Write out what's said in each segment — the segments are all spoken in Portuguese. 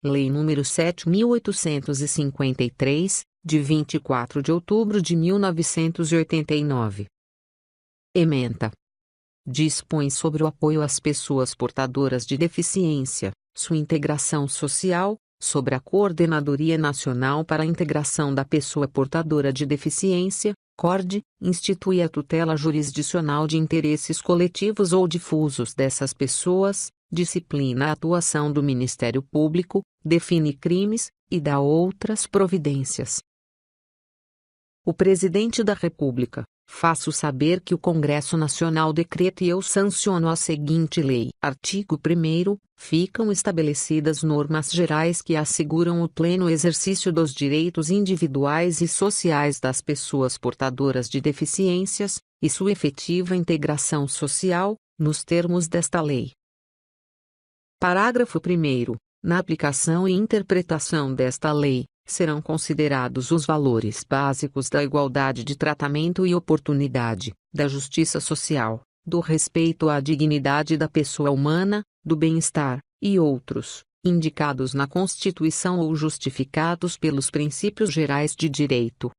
Lei nº 7.853, de 24 de outubro de 1989. Ementa. Dispõe sobre o apoio às pessoas portadoras de deficiência, sua integração social, sobre a Coordenadoria Nacional para a Integração da Pessoa Portadora de Deficiência, CORD, institui a tutela jurisdicional de interesses coletivos ou difusos dessas pessoas, disciplina a atuação do Ministério Público, define crimes, e dá outras providências. O Presidente da República: faço saber que o Congresso Nacional decreta e eu sanciono a seguinte lei. Artigo 1º. Ficam estabelecidas normas gerais que asseguram o pleno exercício dos direitos individuais e sociais das pessoas portadoras de deficiências, e sua efetiva integração social, nos termos desta lei. Parágrafo 1º. Na aplicação e interpretação desta lei, serão considerados os valores básicos da igualdade de tratamento e oportunidade, da justiça social, do respeito à dignidade da pessoa humana, do bem-estar, e outros, indicados na Constituição ou justificados pelos princípios gerais de direito.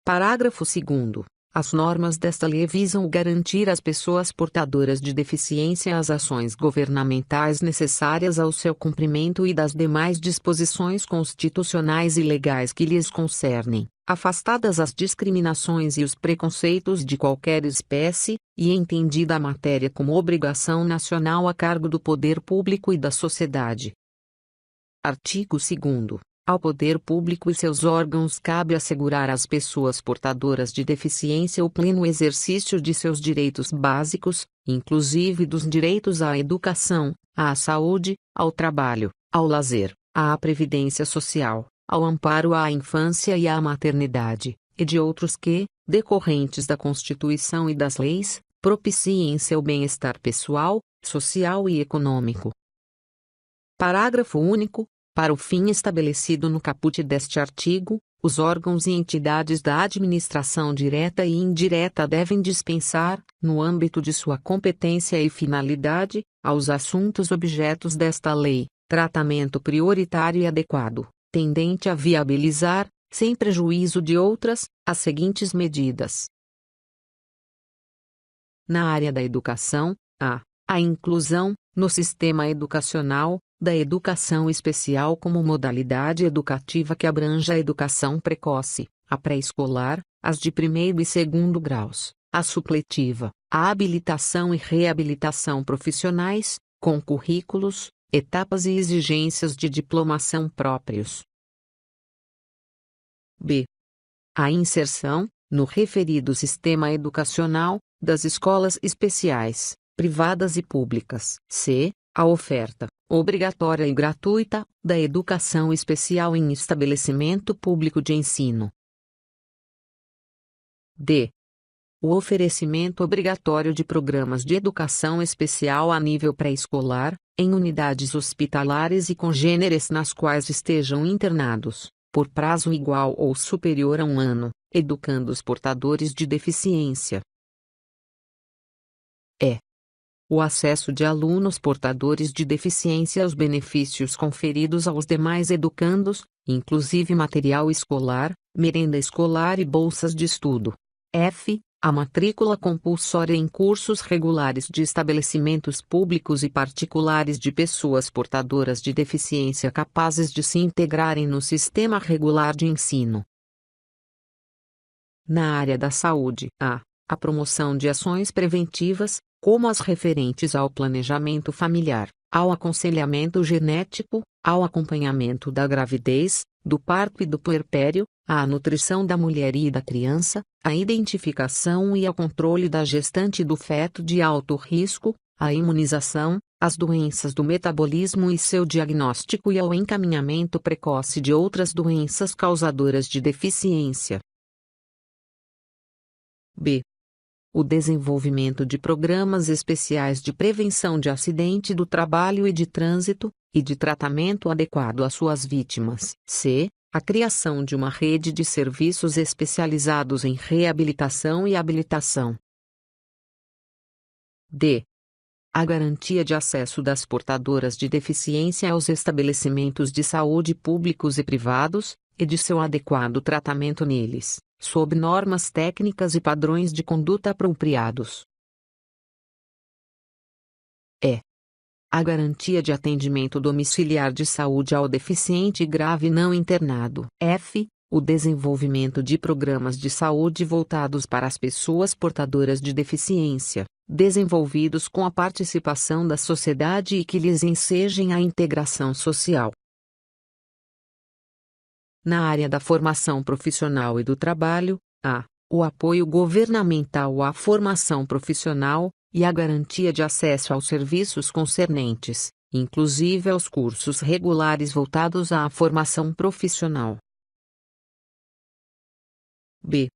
Parágrafo 2º. As normas desta lei visam garantir às pessoas portadoras de deficiência as ações governamentais necessárias ao seu cumprimento e das demais disposições constitucionais e legais que lhes concernem, afastadas as discriminações e os preconceitos de qualquer espécie, e entendida a matéria como obrigação nacional a cargo do poder público e da sociedade. Artigo 2º. Ao poder público e seus órgãos cabe assegurar às pessoas portadoras de deficiência o pleno exercício de seus direitos básicos, inclusive dos direitos à educação, à saúde, ao trabalho, ao lazer, à previdência social, ao amparo à infância e à maternidade, e de outros que, decorrentes da Constituição e das leis, propiciem seu bem-estar pessoal, social e econômico. Parágrafo único. Para o fim estabelecido no caput deste artigo, os órgãos e entidades da administração direta e indireta devem dispensar, no âmbito de sua competência e finalidade, aos assuntos objetos desta lei, tratamento prioritário e adequado, tendente a viabilizar, sem prejuízo de outras, as seguintes medidas. Na área da educação, a inclusão, no sistema educacional, da educação especial como modalidade educativa que abranja a educação precoce, a pré-escolar, as de primeiro e segundo graus, a supletiva, a habilitação e reabilitação profissionais, com currículos, etapas e exigências de diplomação próprios. B. A inserção, no referido sistema educacional, das escolas especiais, privadas e públicas. C. A oferta, obrigatória e gratuita, da educação especial em estabelecimento público de ensino. D. O oferecimento obrigatório de programas de educação especial a nível pré-escolar, em unidades hospitalares e congêneres nas quais estejam internados, por prazo igual ou superior a 1 ano, educandos portadores de deficiência. E. O acesso de alunos portadores de deficiência aos benefícios conferidos aos demais educandos, inclusive material escolar, merenda escolar e bolsas de estudo. F. A matrícula compulsória em cursos regulares de estabelecimentos públicos e particulares de pessoas portadoras de deficiência capazes de se integrarem no sistema regular de ensino. Na área da saúde, a promoção de ações preventivas, como as referentes ao planejamento familiar, ao aconselhamento genético, ao acompanhamento da gravidez, do parto e do puerpério, à nutrição da mulher e da criança, à identificação e ao controle da gestante e do feto de alto risco, à imunização, às doenças do metabolismo e seu diagnóstico e ao encaminhamento precoce de outras doenças causadoras de deficiência. B. O desenvolvimento de programas especiais de prevenção de acidente do trabalho e de trânsito, e de tratamento adequado às suas vítimas. C. A criação de uma rede de serviços especializados em reabilitação e habilitação. D. A garantia de acesso das portadoras de deficiência aos estabelecimentos de saúde públicos e privados, e de seu adequado tratamento neles, sob normas técnicas e padrões de conduta apropriados. E. A garantia de atendimento domiciliar de saúde ao deficiente grave não internado. F. O desenvolvimento de programas de saúde voltados para as pessoas portadoras de deficiência, desenvolvidos com a participação da sociedade e que lhes ensejem a integração social. Na área da formação profissional e do trabalho, a. O apoio governamental à formação profissional, e a garantia de acesso aos serviços concernentes, inclusive aos cursos regulares voltados à formação profissional. B.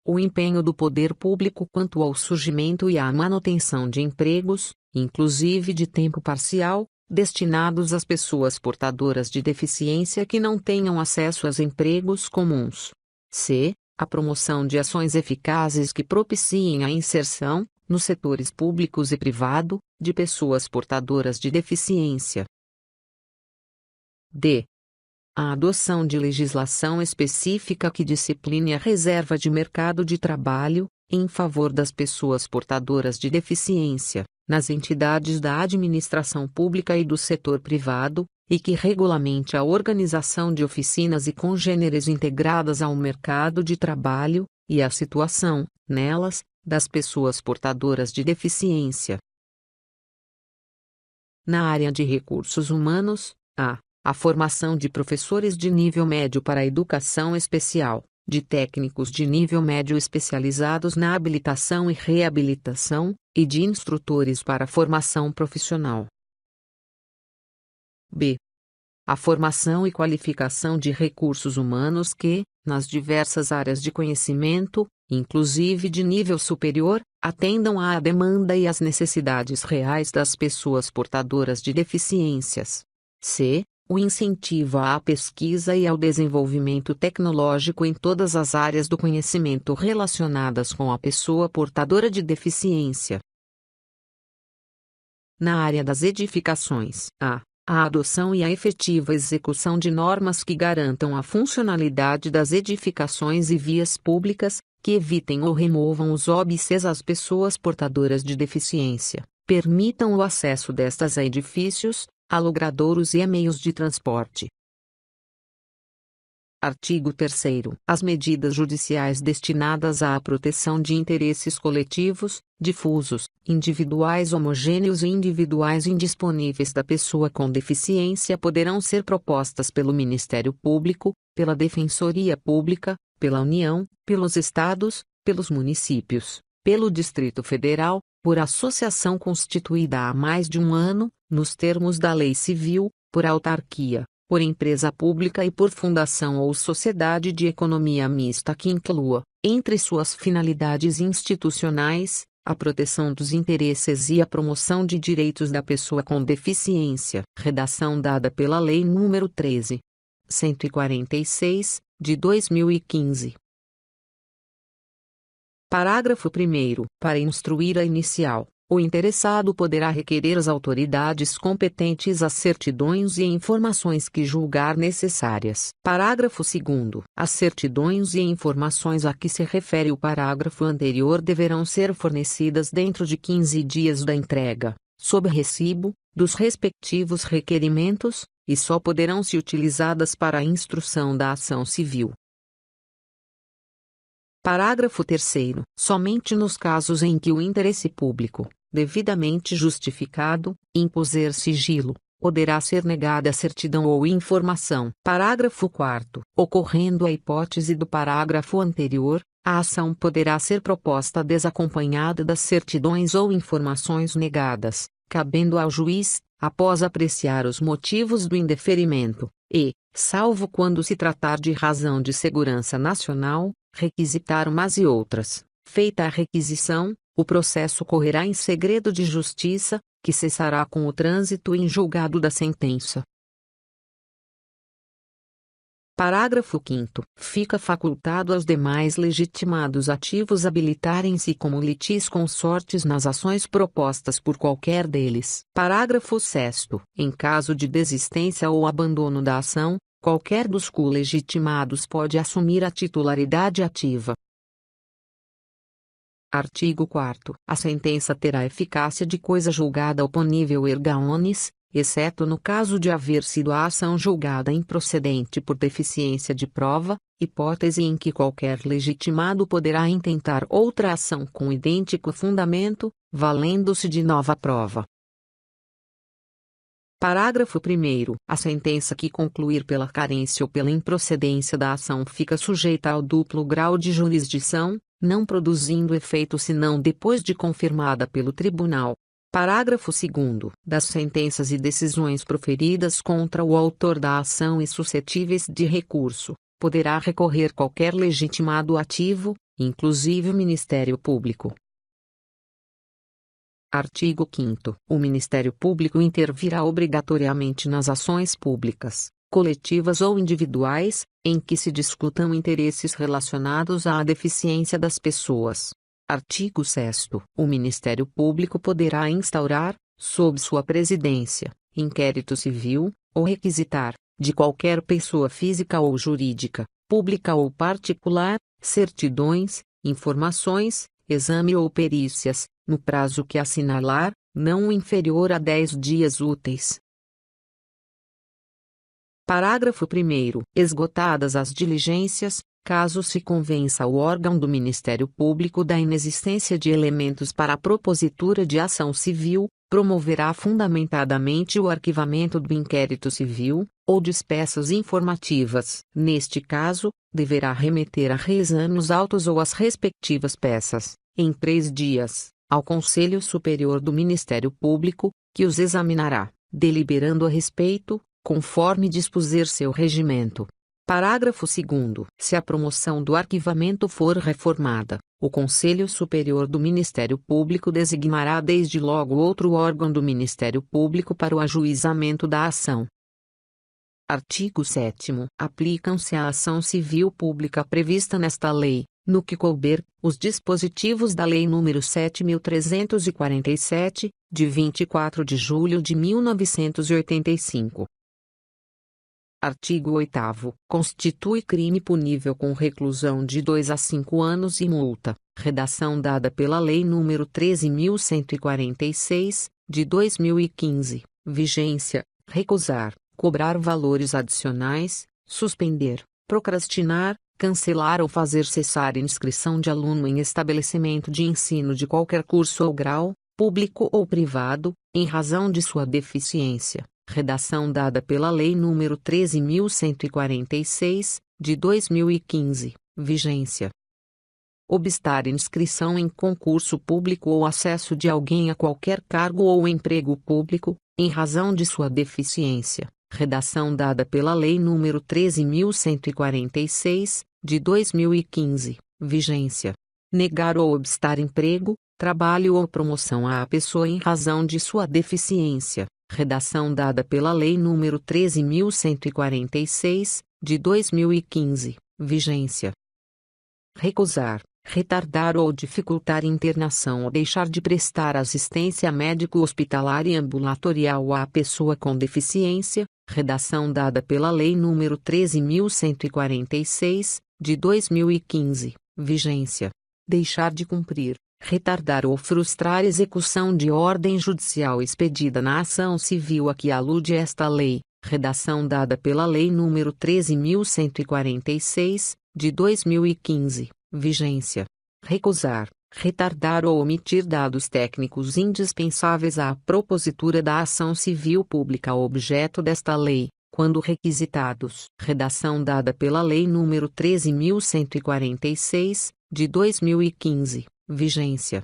O empenho do poder público quanto ao surgimento e à manutenção de empregos, inclusive de tempo parcial, destinados às pessoas portadoras de deficiência que não tenham acesso aos empregos comuns. C. A promoção de ações eficazes que propiciem a inserção, nos setores públicos e privado, de pessoas portadoras de deficiência. D. A adoção de legislação específica que discipline a reserva de mercado de trabalho, em favor das pessoas portadoras de deficiência, nas entidades da administração pública e do setor privado, e que regulamente a organização de oficinas e congêneres integradas ao mercado de trabalho, e a situação, nelas, das pessoas portadoras de deficiência. Na área de recursos humanos, a formação de professores de nível médio para a educação especial, de técnicos de nível médio especializados na habilitação e reabilitação, e de instrutores para a formação profissional. B. A formação e qualificação de recursos humanos que, nas diversas áreas de conhecimento, inclusive de nível superior, atendam à demanda e às necessidades reais das pessoas portadoras de deficiências. C. O incentivo à pesquisa e ao desenvolvimento tecnológico em todas as áreas do conhecimento relacionadas com a pessoa portadora de deficiência. Na área das edificações, a adoção e a efetiva execução de normas que garantam a funcionalidade das edificações e vias públicas, que evitem ou removam os óbices às pessoas portadoras de deficiência, permitam o acesso destas a edifícios, a logradouros e a meios de transporte. Artigo 3º. As medidas judiciais destinadas à proteção de interesses coletivos, difusos, individuais homogêneos e individuais indisponíveis da pessoa com deficiência poderão ser propostas pelo Ministério Público, pela Defensoria Pública, pela União, pelos Estados, pelos municípios, pelo Distrito Federal, por associação constituída há mais de um ano, nos termos da Lei Civil, por autarquia, por empresa pública e por fundação ou sociedade de economia mista que inclua, entre suas finalidades institucionais, a proteção dos interesses e a promoção de direitos da pessoa com deficiência. Redação dada pela Lei nº 13.146, de 2015. Parágrafo 1º. Para instruir a inicial, o interessado poderá requerer às autoridades competentes as certidões e informações que julgar necessárias. Parágrafo 2º. As certidões e informações a que se refere o parágrafo anterior deverão ser fornecidas dentro de 15 dias da entrega, sob recibo, dos respectivos requerimentos, e só poderão ser utilizadas para a instrução da ação civil. Parágrafo 3º. Somente nos casos em que o interesse público, devidamente justificado, impuser sigilo, poderá ser negada a certidão ou informação. Parágrafo 4º. Ocorrendo a hipótese do parágrafo anterior, a ação poderá ser proposta desacompanhada das certidões ou informações negadas, cabendo ao juiz, após apreciar os motivos do indeferimento, e, salvo quando se tratar de razão de segurança nacional, requisitar umas e outras. Feita a requisição, o processo correrá em segredo de justiça, que cessará com o trânsito em julgado da sentença. Parágrafo 5º. Fica facultado aos demais legitimados ativos habilitarem-se como litisconsortes nas ações propostas por qualquer deles. Parágrafo 6º. Em caso de desistência ou abandono da ação, qualquer dos colegitimados pode assumir a titularidade ativa. Artigo 4º. A sentença terá eficácia de coisa julgada oponível erga omnes, exceto no caso de haver sido a ação julgada improcedente por deficiência de prova, hipótese em que qualquer legitimado poderá intentar outra ação com idêntico fundamento, valendo-se de nova prova. Parágrafo 1º. A sentença que concluir pela carência ou pela improcedência da ação fica sujeita ao duplo grau de jurisdição, não produzindo efeito senão depois de confirmada pelo tribunal. Parágrafo 2º. Das sentenças e decisões proferidas contra o autor da ação e suscetíveis de recurso, poderá recorrer qualquer legitimado ativo, inclusive o Ministério Público. Artigo 5º. O Ministério Público intervirá obrigatoriamente nas ações públicas, coletivas ou individuais, em que se discutam interesses relacionados à deficiência das pessoas. Artigo 6º. O Ministério Público poderá instaurar, sob sua presidência, inquérito civil, ou requisitar, de qualquer pessoa física ou jurídica, pública ou particular, certidões, informações, exame ou perícias, no prazo que assinalar, não inferior a 10 dias úteis. Parágrafo 1º. Esgotadas as diligências, caso se convença o órgão do Ministério Público da inexistência de elementos para a propositura de ação civil, promoverá fundamentadamente o arquivamento do inquérito civil, ou peças informativas. Neste caso, deverá remeter a reexame os autos ou as respectivas peças, em 3 dias, ao Conselho Superior do Ministério Público, que os examinará, deliberando a respeito, conforme dispuser seu regimento. Parágrafo 2º. Se a promoção do arquivamento for reformada, o Conselho Superior do Ministério Público designará desde logo outro órgão do Ministério Público para o ajuizamento da ação. Artigo 7º. Aplicam-se à ação civil pública prevista nesta lei, no que couber, os dispositivos da Lei nº 7.347, de 24 de julho de 1985. Artigo 8º. Constitui crime punível com reclusão de 2 a 5 anos e multa, redação dada pela Lei nº 13.146, de 2015, vigência, recusar, cobrar valores adicionais, suspender, procrastinar, cancelar ou fazer cessar inscrição de aluno em estabelecimento de ensino de qualquer curso ou grau, público ou privado, em razão de sua deficiência. Redação dada pela Lei nº 13.146, de 2015, vigência. Obstar inscrição em concurso público ou acesso de alguém a qualquer cargo ou emprego público, em razão de sua deficiência. Redação dada pela Lei nº 13.146, de 2015, vigência. Negar ou obstar emprego, trabalho ou promoção à pessoa em razão de sua deficiência. Redação dada pela Lei nº 13.146, de 2015, vigência. Recusar, retardar ou dificultar internação ou deixar de prestar assistência médico-hospitalar e ambulatorial à pessoa com deficiência. Redação dada pela Lei nº 13.146, de 2015, vigência. Deixar de cumprir, retardar ou frustrar execução de ordem judicial expedida na ação civil a que alude esta lei, redação dada pela Lei nº 13.146, de 2015, vigência. Recusar, retardar ou omitir dados técnicos indispensáveis à propositura da ação civil pública objeto desta lei, quando requisitados. Redação dada pela Lei nº 13.146, de 2015. Vigência.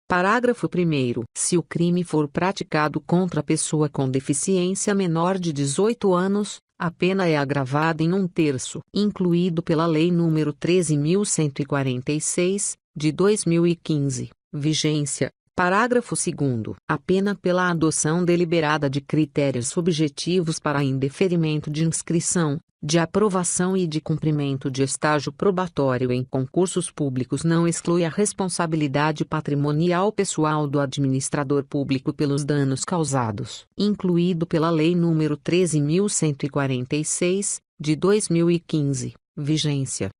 Parágrafo 1º. Se o crime for praticado contra pessoa com deficiência menor de 18 anos, a pena é agravada em 1/3, incluído pela Lei nº 13.146, de 2015. Vigência. Parágrafo 2º. A pena pela adoção deliberada de critérios subjetivos para indeferimento de inscrição, de aprovação e de cumprimento de estágio probatório em concursos públicos não exclui a responsabilidade patrimonial pessoal do administrador público pelos danos causados, incluído pela Lei nº 13.146, de 2015, vigência.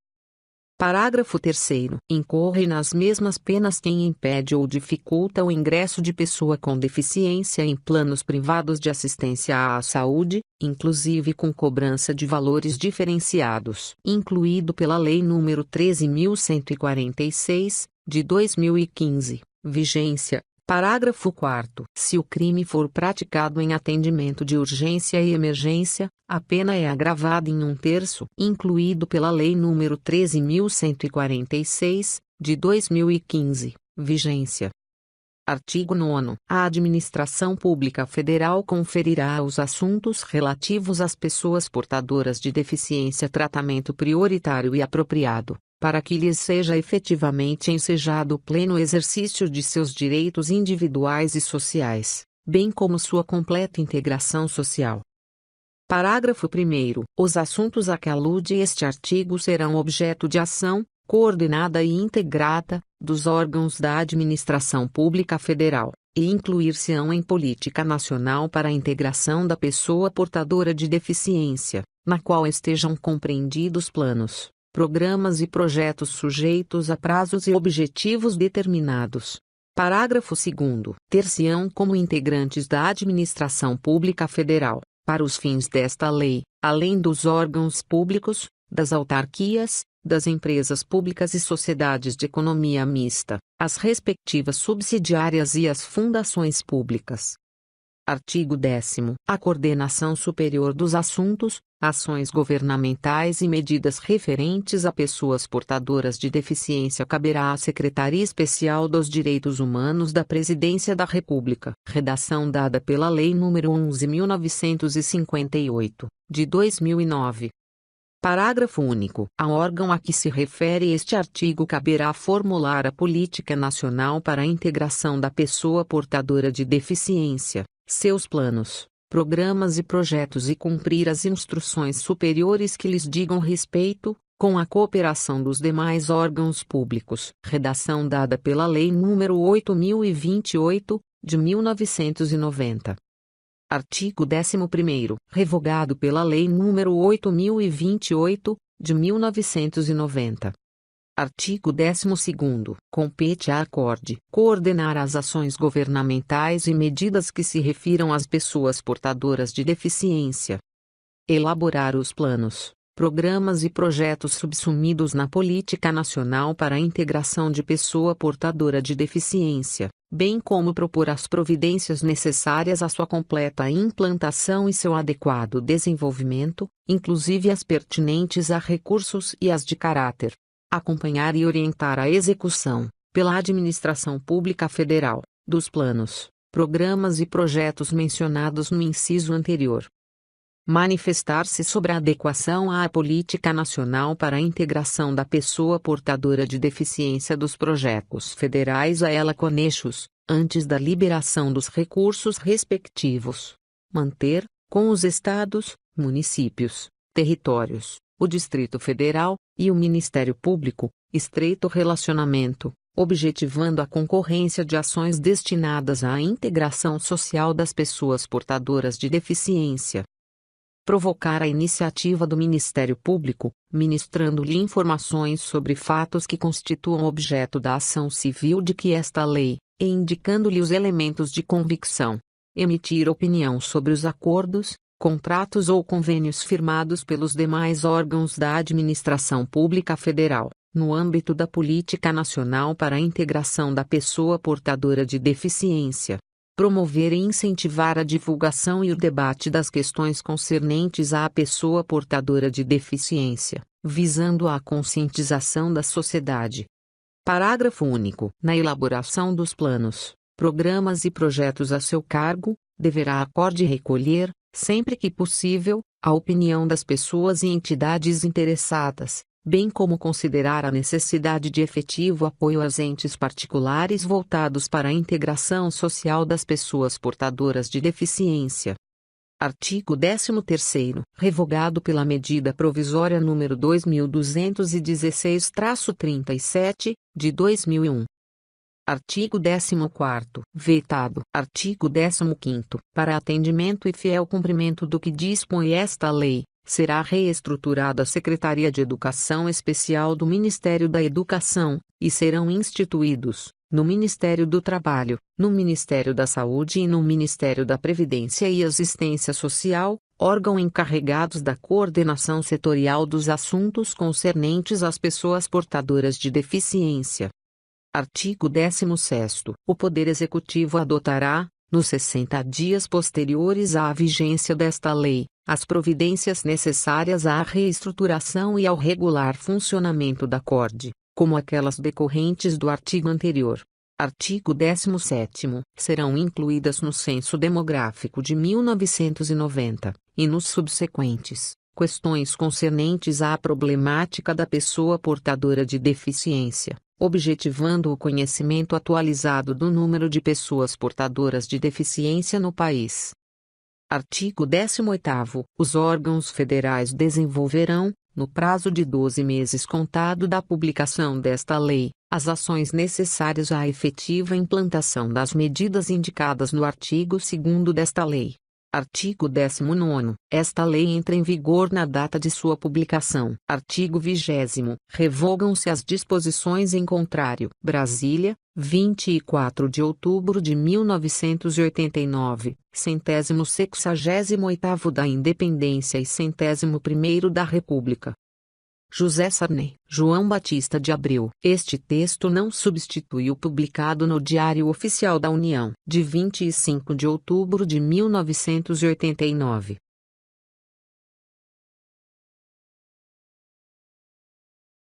Parágrafo 3º. Incorre nas mesmas penas quem impede ou dificulta o ingresso de pessoa com deficiência em planos privados de assistência à saúde, inclusive com cobrança de valores diferenciados, incluído pela Lei nº 13.146, de 2015, vigência. Parágrafo 4º. Se o crime for praticado em atendimento de urgência e emergência, a pena é agravada em 1/3, incluído pela Lei nº 13.146, de 2015, vigência. Artigo 9º. A administração pública federal conferirá aos assuntos relativos às pessoas portadoras de deficiência tratamento prioritário e apropriado, para que lhes seja efetivamente ensejado o pleno exercício de seus direitos individuais e sociais, bem como sua completa integração social. Parágrafo 1º. Os assuntos a que alude este artigo serão objeto de ação, coordenada e integrada, dos órgãos da administração pública federal, e incluir-se-ão em política nacional para a integração da pessoa portadora de deficiência, na qual estejam compreendidos planos, programas e projetos sujeitos a prazos e objetivos determinados. Parágrafo 2º. Ter-se-ão como integrantes da administração pública federal, para os fins desta lei, além dos órgãos públicos, das autarquias, das empresas públicas e sociedades de economia mista, as respectivas subsidiárias e as fundações públicas. Artigo 10º. A coordenação superior dos assuntos, ações governamentais e medidas referentes a pessoas portadoras de deficiência caberá à Secretaria Especial dos Direitos Humanos da Presidência da República. Redação dada pela Lei nº 11.958, de 2009. Parágrafo único. Ao órgão a que se refere este artigo caberá formular a política nacional para a integração da pessoa portadora de deficiência, seus planos, programas e projetos e cumprir as instruções superiores que lhes digam respeito, com a cooperação dos demais órgãos públicos. Redação dada pela Lei nº 8.028, de 1990. Artigo 11º. Revogado pela Lei nº 8.028, de 1990. Artigo 12º. Compete à CORD coordenar as ações governamentais e medidas que se refiram às pessoas portadoras de deficiência. Elaborar os planos, programas e projetos subsumidos na Política Nacional para a Integração de Pessoa Portadora de Deficiência, bem como propor as providências necessárias à sua completa implantação e seu adequado desenvolvimento, inclusive as pertinentes a recursos e as de caráter. Acompanhar e orientar a execução, pela Administração Pública Federal, dos planos, programas e projetos mencionados no inciso anterior. Manifestar-se sobre a adequação à Política Nacional para a Integração da Pessoa Portadora de Deficiência dos projetos federais a ela conexos, antes da liberação dos recursos respectivos. Manter, com os estados, municípios, territórios, o Distrito Federal, e o Ministério Público, estreito relacionamento, objetivando a concorrência de ações destinadas à integração social das pessoas portadoras de deficiência. Provocar a iniciativa do Ministério Público, ministrando-lhe informações sobre fatos que constituam objeto da ação civil de que esta lei, e indicando-lhe os elementos de convicção. Emitir opinião sobre os acordos, contratos ou convênios firmados pelos demais órgãos da Administração Pública Federal, no âmbito da Política Nacional para a Integração da Pessoa Portadora de Deficiência. Promover e incentivar a divulgação e o debate das questões concernentes à pessoa portadora de deficiência, visando a conscientização da sociedade. Parágrafo único. Na elaboração dos planos, programas e projetos a seu cargo, deverá a CORD recolher, sempre que possível, a opinião das pessoas e entidades interessadas, bem como considerar a necessidade de efetivo apoio às entes particulares voltados para a integração social das pessoas portadoras de deficiência. Artigo 13º, revogado pela medida provisória número 2216-37, de 2001. Artigo 14º, vetado. Artigo 15º, para atendimento e fiel cumprimento do que dispõe esta lei, será reestruturada a Secretaria de Educação Especial do Ministério da Educação, e serão instituídos, no Ministério do Trabalho, no Ministério da Saúde e no Ministério da Previdência e Assistência Social, órgãos encarregados da coordenação setorial dos assuntos concernentes às pessoas portadoras de deficiência. Artigo 16º. O Poder Executivo adotará, nos 60 dias posteriores à vigência desta lei, as providências necessárias à reestruturação e ao regular funcionamento da CORD, como aquelas decorrentes do artigo anterior. Artigo 17º. Serão incluídas no Censo Demográfico de 1990, e nos subsequentes, questões concernentes à problemática da pessoa portadora de deficiência, objetivando o conhecimento atualizado do número de pessoas portadoras de deficiência no país. Artigo 18º. Os órgãos federais desenvolverão, no prazo de 12 meses contado da publicação desta lei, as ações necessárias à efetiva implantação das medidas indicadas no artigo 2º desta lei. Artigo 19º. Esta lei entra em vigor na data de sua publicação. Artigo 20º. Revogam-se as disposições em contrário. Brasília, 24 de outubro de 1989, 168º da Independência e 101º da República. José Sarney, João Batista de Abreu. Este texto não substitui o publicado no Diário Oficial da União, de 25 de outubro de 1989.